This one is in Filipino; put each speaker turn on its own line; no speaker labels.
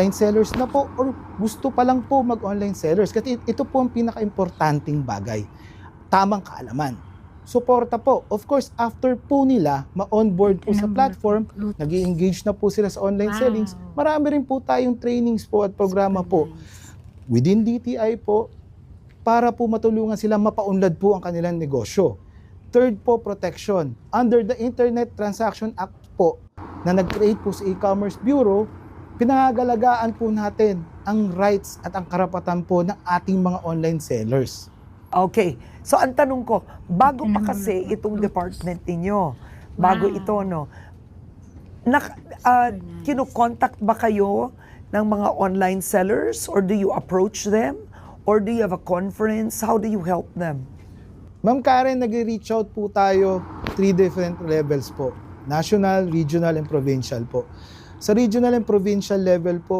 online sellers na po or gusto pa lang po mag-online sellers. Kasi ito po ang pinaka-importanting bagay. Tamang kaalaman. Suporta po. Of course, after po nila ma-onboard po sa platform, nag-i-engage na po sila sa online sellings, marami rin po tayong trainings po at programa po within DTI po para po matulungan sila mapaunlad po ang kanilang negosyo. Third po, protection. Under the Internet Transaction Act po na nag-create po sa E-Commerce Bureau, pinangagalagaan po natin ang rights at ang karapatan po ng ating mga online sellers.
Okay. So, ang tanong ko, bago pa kasi itong department ninyo, bago ito, no, kino-contact ba kayo ng mga online sellers or do you approach them? Or do you have a conference? How do you help them?
Ma'am Karen, nag-reach out po tayo 3 different levels po. National, regional, and provincial po. Sa regional and provincial level po,